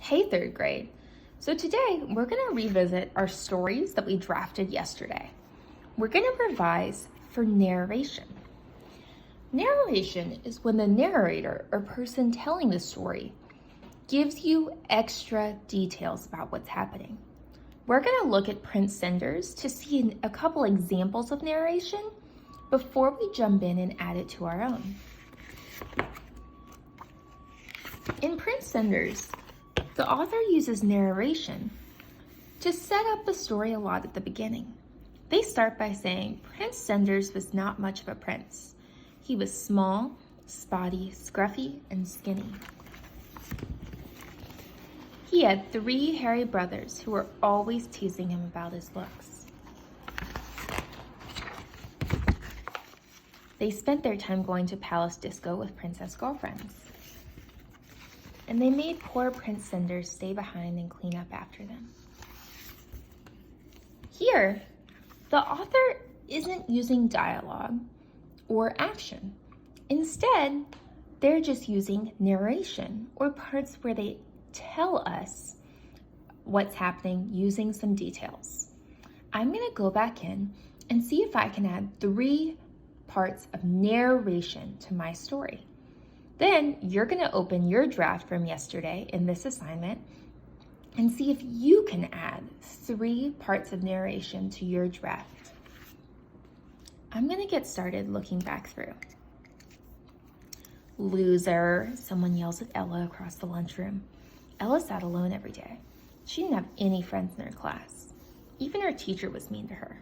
Hey, third grade. So today we're going to revisit our stories that we drafted yesterday. We're going to revise for narration. Narration is when the narrator or person telling the story gives you extra details about what's happening. We're going to look at Prince Cinders to see a couple examples of narration before we jump in and add it to our own. In Prince Cinders, the author uses narration to set up the story a lot at the beginning. They start by saying Prince Cinders was not much of a prince. He was small, spotty, scruffy, and skinny. He had 3 hairy brothers who were always teasing him about his looks. They spent their time going to Palace Disco with princess girlfriends. And they made poor Prince Cinders stay behind and clean up after them. Here, the author isn't using dialogue or action. Instead, they're just using narration or parts where they tell us what's happening using some details. I'm going to go back in and see if I can add 3 parts of narration to my story. Then you're going to open your draft from yesterday in this assignment and see if you can add 3 parts of narration to your draft. I'm going to get started looking back through. Loser, someone yells at Ella across the lunchroom. Ella sat alone every day. She didn't have any friends in her class. Even her teacher was mean to her.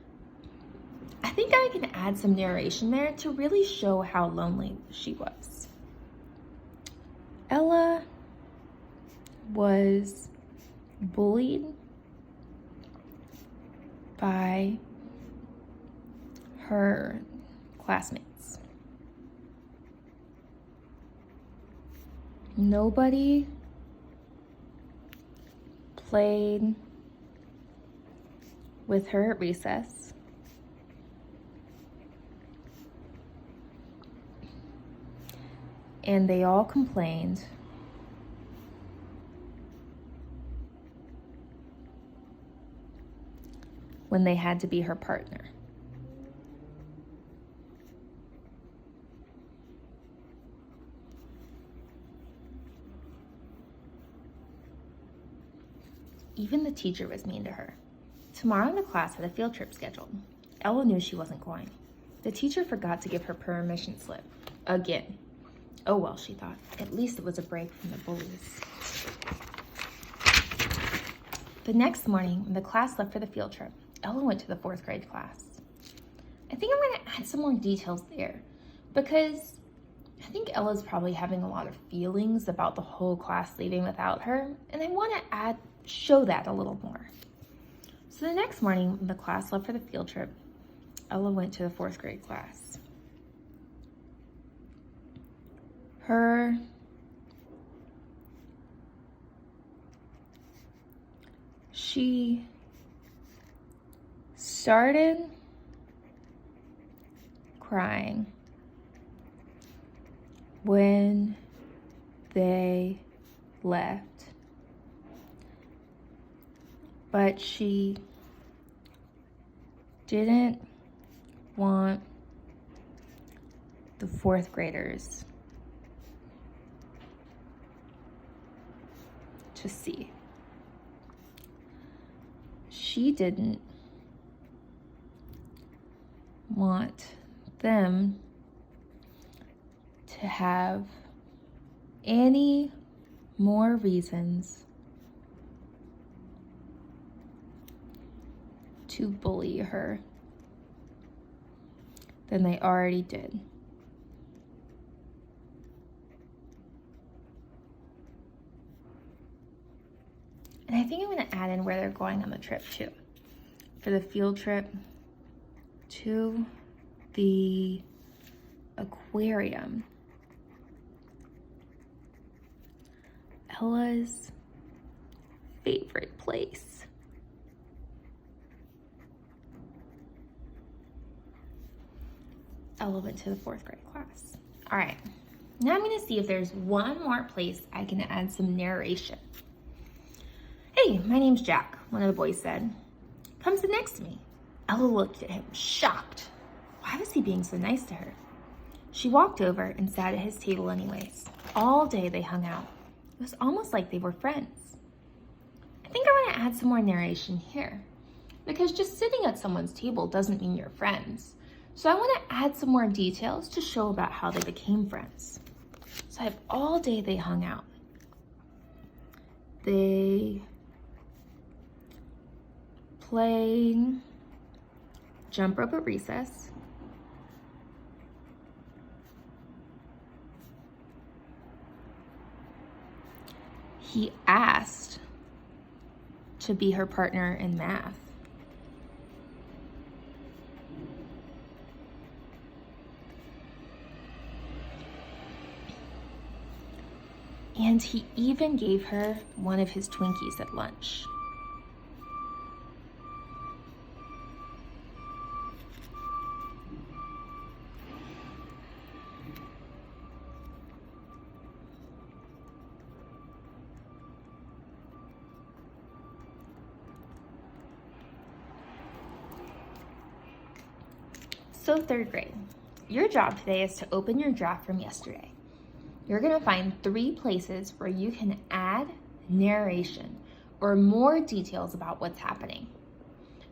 I think I can add some narration there to really show how lonely she was. Ella was bullied by her classmates. Nobody played with her at recess. And they all complained when they had to be her partner. Even the teacher was mean to her. Tomorrow the class had a field trip scheduled. Ella knew she wasn't going. The teacher forgot to give her permission slip. Again. Oh well, she thought. At least it was a break from the bullies. The next morning, when the class left for the field trip, Ella went to the 4th grade class. I think I'm going to add some more details there because I think Ella's probably having a lot of feelings about the whole class leaving without her, and I want to show that a little more. So the next morning, when the class left for the field trip, Ella went to the 4th grade class. She started crying when they left, but she didn't want the 4th graders to see. She didn't want them to have any more reasons to bully her than they already did. And I think I'm going to add in where they're going on the trip too. For the field trip to the aquarium. Ella's favorite place. Ella went to the 4th grade class. All right, now I'm gonna see if there's one more place I can add some narration. "Hey, my name's Jack," one of the boys said. "Come sit next to me." Ella looked at him, shocked. Why was he being so nice to her? She walked over and sat at his table anyways. All day they hung out. It was almost like they were friends. I think I want to add some more narration here, because just sitting at someone's table doesn't mean you're friends. So I want to add some more details to show about how they became friends. So I have all day they hung out. They played jump rope at recess. He asked to be her partner in math. And he even gave her one of his Twinkies at lunch. So third grade, your job today is to open your draft from yesterday. You're going to find 3 places where you can add narration or more details about what's happening.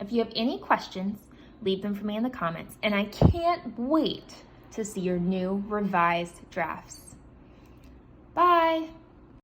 If you have any questions, leave them for me in the comments, and I can't wait to see your new revised drafts. Bye.